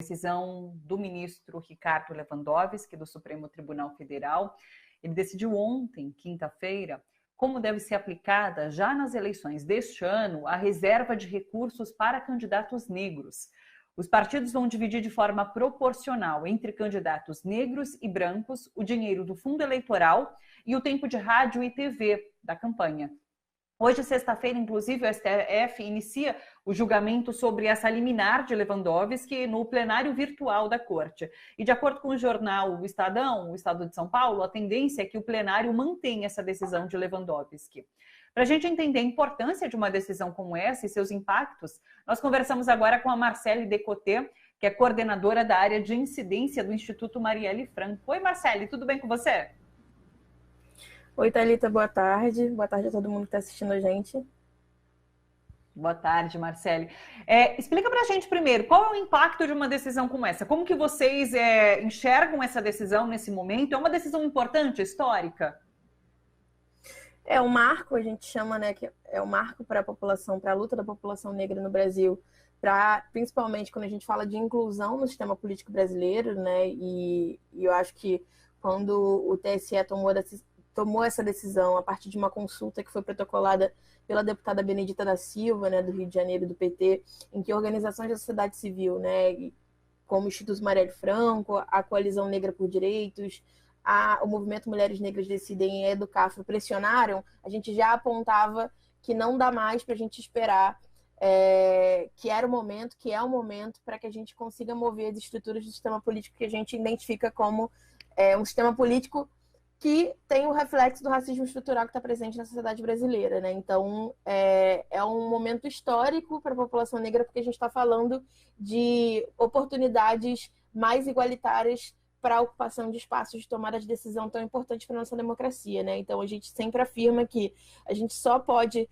decisão do ministro Ricardo Lewandowski, do Supremo Tribunal Federal. Ele decidiu ontem, quinta-feira, como deve ser aplicada, já nas eleições deste ano, a reserva de recursos para candidatos negros. Os partidos vão dividir de forma proporcional entre candidatos negros e brancos o dinheiro do fundo eleitoral e o tempo de rádio e TV da campanha. Hoje, sexta-feira, inclusive, o STF inicia o julgamento sobre essa liminar de Lewandowski no plenário virtual da Corte. E de acordo com o jornal O Estadão, o Estado de São Paulo, a tendência é que o plenário mantenha essa decisão de Lewandowski. Para a gente entender a importância de uma decisão como essa e seus impactos, nós conversamos agora com a Marcele Decoté, que é coordenadora da área de incidência do Instituto Marielle Franco. Oi, Marcele, tudo bem com você? Oi, Thalita, boa tarde. Boa tarde a todo mundo que está assistindo a gente. Boa tarde, Marcele. Explica para a gente primeiro, qual é o impacto de uma decisão como essa? Como que vocês enxergam essa decisão nesse momento? É uma decisão importante, histórica? É um marco, a gente chama, né, que é um marco para a população, para a luta da população negra no Brasil, principalmente quando a gente fala de inclusão no sistema político brasileiro, né, e eu acho que quando o TSE tomou essa decisão a partir de uma consulta que foi protocolada pela deputada Benedita da Silva, né, do Rio de Janeiro, do PT, em que organizações da sociedade civil, né, como o Instituto Marielle Franco, a Coalizão Negra por Direitos, o Movimento Mulheres Negras Decidem e a Educafro pressionaram, a gente já apontava que não dá mais para a gente esperar, que é o momento para que a gente consiga mover as estruturas do sistema político que a gente identifica como um sistema político que tem o reflexo do racismo estrutural que está presente na sociedade brasileira, né? Então, é um momento histórico para a população negra, porque a gente está falando de oportunidades mais igualitárias para a ocupação de espaços de tomada de decisão tão importantes para a nossa democracia, né? Então, a gente sempre afirma que a gente só pode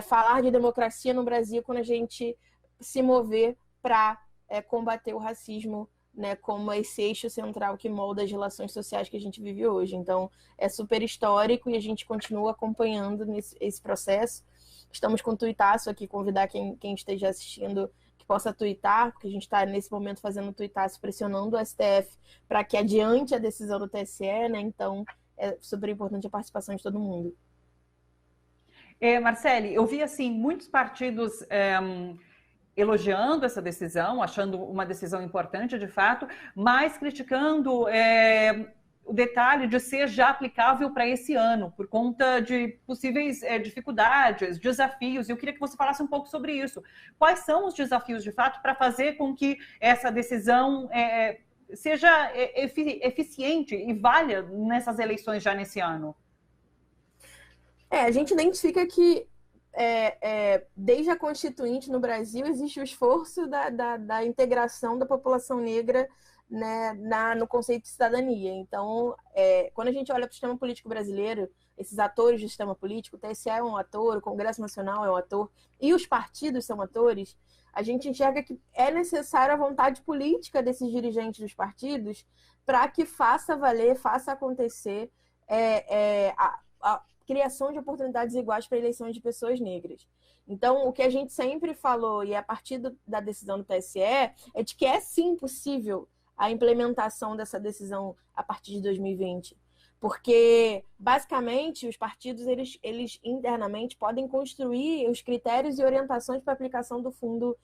falar de democracia no Brasil quando a gente se mover para combater o racismo, né, como esse eixo central que molda as relações sociais que a gente vive hoje. Então, é super histórico e a gente continua acompanhando esse processo. Estamos com o tuitaço aqui, convidar quem esteja assistindo que possa tuitar, porque a gente está nesse momento fazendo tuitaço, pressionando o STF para que adiante a decisão do TSE, né? Então, é super importante a participação de todo mundo. Marcele, eu vi, assim, muitos partidos elogiando essa decisão, achando uma decisão importante de fato, mas criticando o detalhe de ser já aplicável para esse ano, por conta de possíveis dificuldades, desafios. Eu queria que você falasse um pouco sobre isso. Quais são os desafios de fato para fazer com que essa decisão seja eficiente e valha nessas eleições já nesse ano? A gente identifica que desde a Constituinte no Brasil existe o esforço da integração da população negra, né, no conceito de cidadania. Então, quando a gente olha para o sistema político brasileiro, esses atores do sistema político, o TSE é um ator, o Congresso Nacional é um ator, e os partidos são atores, a gente enxerga que é necessária a vontade política desses dirigentes dos partidos para que faça valer, faça acontecer a criação de oportunidades iguais para eleições de pessoas negras. Então, o que a gente sempre falou, e a partir da decisão do TSE, é de que é sim possível a implementação dessa decisão a partir de 2020. Porque, basicamente, os partidos, eles internamente podem construir os critérios e orientações para a aplicação do fundo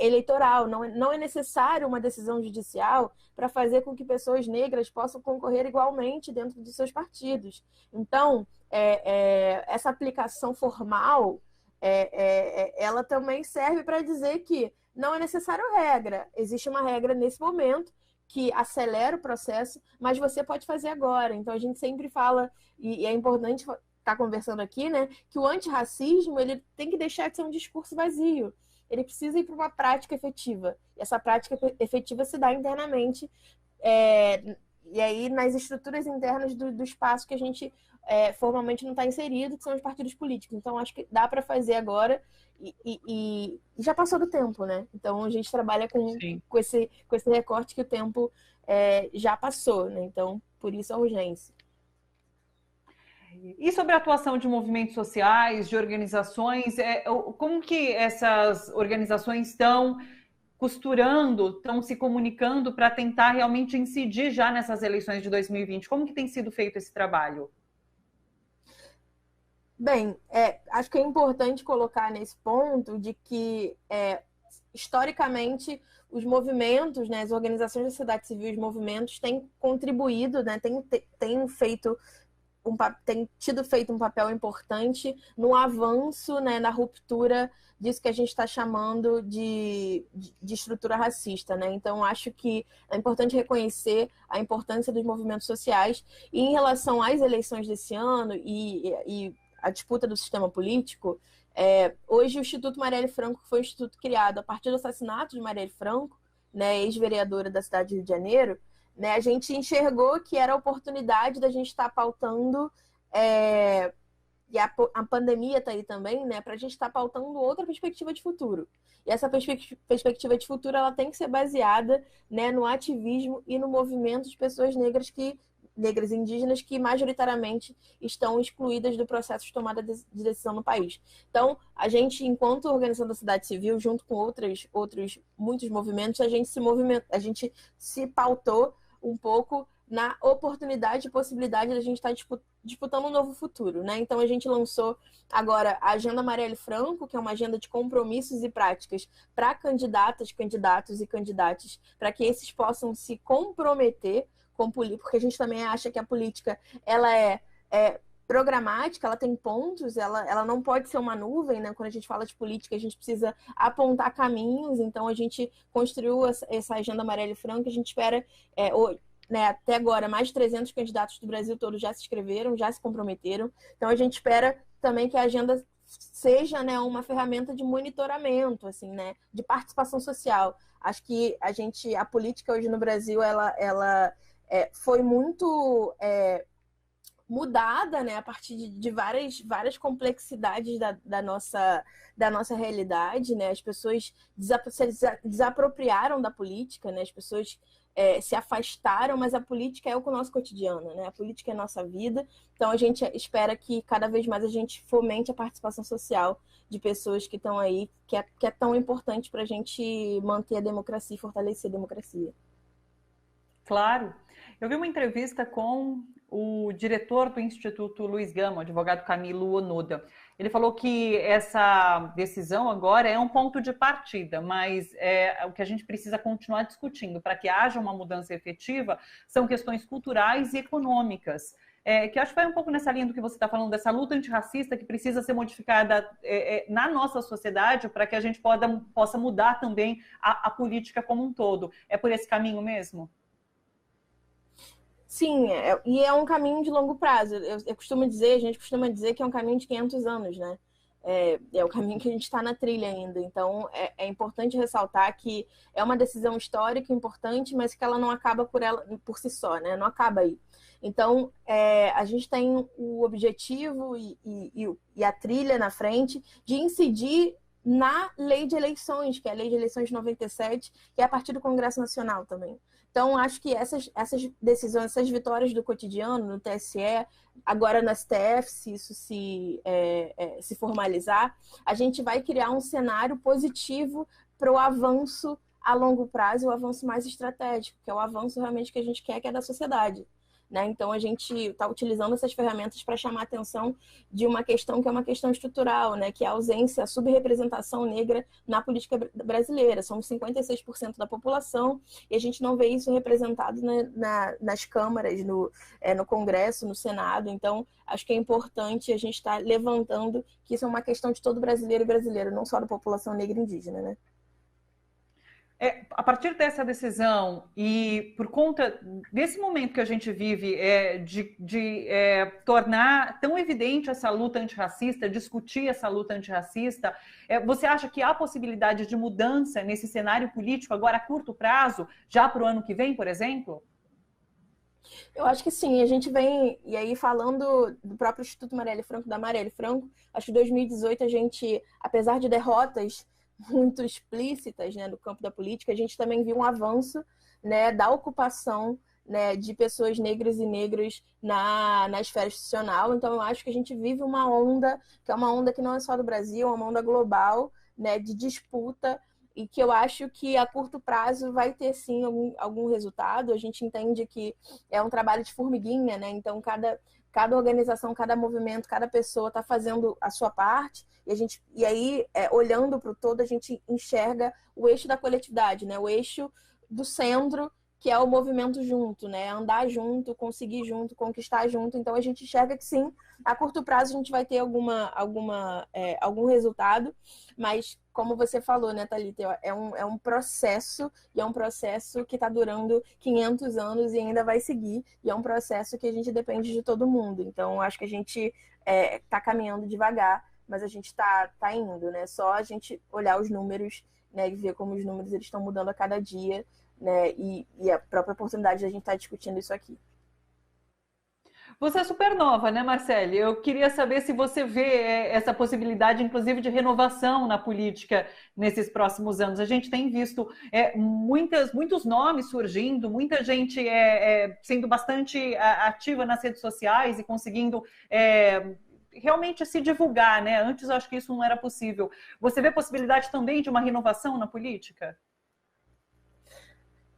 eleitoral. Não é necessário uma decisão judicial para fazer com que pessoas negras possam concorrer igualmente dentro dos seus partidos. Então, essa aplicação formal, ela também serve para dizer que não é necessário regra. Existe uma regra nesse momento que acelera o processo, mas você pode fazer agora. Então, a gente sempre fala, e é importante estar conversando aqui, né, que o antirracismo ele tem que deixar de ser um discurso vazio. Ele precisa ir para uma prática efetiva. E essa prática efetiva se dá internamente, e aí nas estruturas internas do espaço que a gente formalmente não está inserido, que são os partidos políticos. Então, acho que dá para fazer agora e já passou do tempo, né? Então, a gente trabalha com esse recorte que o tempo já passou, né? Então, por isso a urgência. E sobre a atuação de movimentos sociais, de organizações, como que essas organizações estão costurando, estão se comunicando para tentar realmente incidir já nessas eleições de 2020? Como que tem sido feito esse trabalho? Bem, acho que é importante colocar nesse ponto de que, historicamente, os movimentos, né, as organizações da sociedade civil, os movimentos têm contribuído, né, têm tido feito um papel importante no avanço, né, na ruptura disso que a gente está chamando de estrutura racista, né? Então, acho que é importante reconhecer a importância dos movimentos sociais. E em relação às eleições desse ano e a disputa do sistema político, hoje o Instituto Marielle Franco, que foi um instituto criado a partir do assassinato de Marielle Franco, né, ex-vereadora da cidade de Rio de Janeiro, né, a gente enxergou que era a oportunidade da gente estar pautando, e a pandemia está aí também, né, para a gente estar pautando outra perspectiva de futuro. E essa perspectiva de futuro ela tem que ser baseada, né, no ativismo e no movimento de pessoas negras e indígenas que majoritariamente estão excluídas do processo de tomada de decisão no país. Então, a gente, enquanto organização da sociedade civil, junto com outros muitos movimentos, a gente se pautou um pouco na oportunidade e possibilidade de a gente estar disputando um novo futuro, né? Então, a gente lançou agora a Agenda Marielle Franco, que é uma agenda de compromissos e práticas para candidatas, candidatos e candidatas, para que esses possam se comprometer com política, porque a gente também acha que a política ela é programática, ela tem pontos, ela não pode ser uma nuvem, né? Quando a gente fala de política, a gente precisa apontar caminhos, então a gente construiu essa Agenda Marielle Franco, a gente espera, né, até agora, mais de 300 candidatos do Brasil todo já se inscreveram, já se comprometeram, então a gente espera também que a agenda seja, né, uma ferramenta de monitoramento, assim, né, de participação social. Acho que a política hoje no Brasil, ela foi muito mudada, né, a partir de várias complexidades da nossa realidade, né? As pessoas se desapropriaram da política, né? As pessoas se afastaram, mas a política é o nosso cotidiano, né? A política é a nossa vida, então a gente espera que cada vez mais a gente fomente a participação social de pessoas que estão aí, que é tão importante para a gente manter a democracia e fortalecer a democracia. Claro. Eu vi uma entrevista com o diretor do Instituto Luiz Gama, o advogado Camilo Onoda. Ele falou que essa decisão agora é um ponto de partida, mas o que a gente precisa continuar discutindo para que haja uma mudança efetiva são questões culturais e econômicas. Que eu acho que vai um pouco nessa linha do que você está falando, dessa luta antirracista que precisa ser modificada na nossa sociedade para que a gente possa mudar também a política como um todo. É por esse caminho mesmo? Sim, e é um caminho de longo prazo. A gente costuma dizer que é um caminho de 500 anos, né? É o caminho que a gente está na trilha ainda. Então, é importante ressaltar que é uma decisão histórica importante, mas que ela não acaba por si só, né? Não acaba aí. Então, a gente tem o objetivo e a trilha na frente de incidir na lei de eleições, que é a lei de eleições de 97, que é a partir do Congresso Nacional também. Então, acho que essas decisões, essas vitórias do cotidiano, no TSE, agora no STF, se isso se formalizar, a gente vai criar um cenário positivo para o avanço a longo prazo, o avanço mais estratégico, que é o avanço realmente que a gente quer, que é da sociedade. Né? Então, a gente está utilizando essas ferramentas para chamar a atenção de uma questão que é uma questão estrutural, né? Que é a ausência, a subrepresentação negra na política brasileira. Somos 56% da população e a gente não vê isso representado nas câmaras, no Congresso, no Senado. Então, acho que é importante a gente estar levantando que isso é uma questão de todo brasileiro e brasileira, não só da população negra e indígena, né? A partir dessa decisão e por conta desse momento que a gente vive, de tornar tão evidente essa luta antirracista, discutir essa luta antirracista, você acha que há possibilidade de mudança nesse cenário político agora a curto prazo, já para o ano que vem, por exemplo? Eu acho que sim, a gente vem, e aí falando do próprio Instituto Marielle Franco, da Marielle Franco, acho que em 2018 a gente, apesar de derrotas muito explícitas, né, no campo da política, a gente também viu um avanço, né, da ocupação, né, de pessoas negras e negros na esfera institucional. Então, eu acho que a gente vive uma onda, que é uma onda que não é só do Brasil, é uma onda global, né, de disputa e que eu acho que a curto prazo vai ter sim algum resultado. A gente entende que é um trabalho de formiguinha, né? Então cada organização, cada movimento, cada pessoa está fazendo a sua parte, e aí, olhando para o todo, a gente enxerga o eixo da coletividade, né? O eixo do centro, que é o movimento junto, né? Andar junto, conseguir junto, conquistar junto. Então a gente enxerga que sim, a curto prazo a gente vai ter algum resultado, mas como você falou, né, Thalita, é um processo, e é um processo que está durando 500 anos e ainda vai seguir, e é um processo que a gente depende de todo mundo. Então acho que a gente está caminhando devagar, mas a gente está indo, né? Só a gente olhar os números, né, e ver como os números eles estão mudando a cada dia, né? E a própria oportunidade de a gente estar discutindo isso aqui. Você é super nova, né, Marcele? Eu queria saber se você vê essa possibilidade, inclusive, de renovação na política nesses próximos anos. A gente tem visto muitos nomes surgindo, muita gente sendo bastante ativa nas redes sociais e conseguindo realmente se divulgar, né? Antes eu acho que isso não era possível. Você vê possibilidade também de uma renovação na política?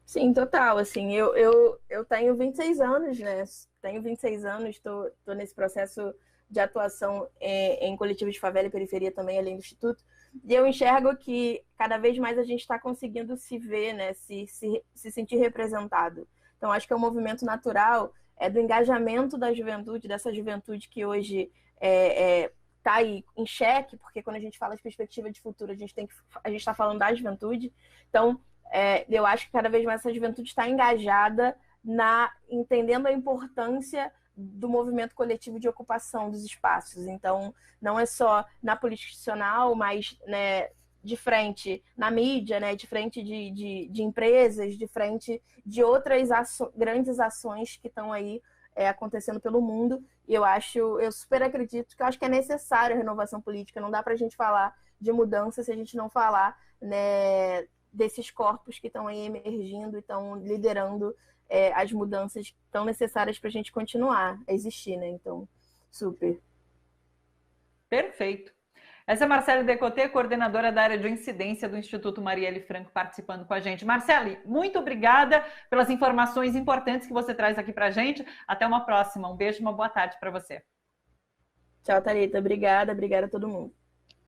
Sim, total. Assim, eu tenho 26 anos, né? Tenho 26 anos, estou nesse processo de atuação em coletivos de favela e periferia também, além do Instituto. E eu enxergo que cada vez mais a gente está conseguindo se ver, né? Se sentir representado. Então, acho que é um movimento natural do engajamento da juventude, dessa juventude que hoje está aí em xeque, porque quando a gente fala de perspectiva de futuro, a gente está falando da juventude. Então, eu acho que cada vez mais essa juventude está engajada entendendo a importância do movimento coletivo de ocupação dos espaços. Então, não é só na política institucional, mas, né, de frente na mídia, né, de frente de empresas, de frente de outras grandes ações que estão aí acontecendo pelo mundo. E eu super acredito que eu acho que é necessária a renovação política. Não dá para a gente falar de mudança se a gente não falar, né, desses corpos que estão aí emergindo e estão liderando as mudanças tão necessárias para a gente continuar a existir, né? Então, super. Perfeito. Essa é a Marcele Decoté, coordenadora da área de incidência do Instituto Marielle Franco, participando com a gente. Marcele, muito obrigada pelas informações importantes que você traz aqui para a gente. Até uma próxima. Um beijo e uma boa tarde para você. Tchau, Thalita. Obrigada a todo mundo.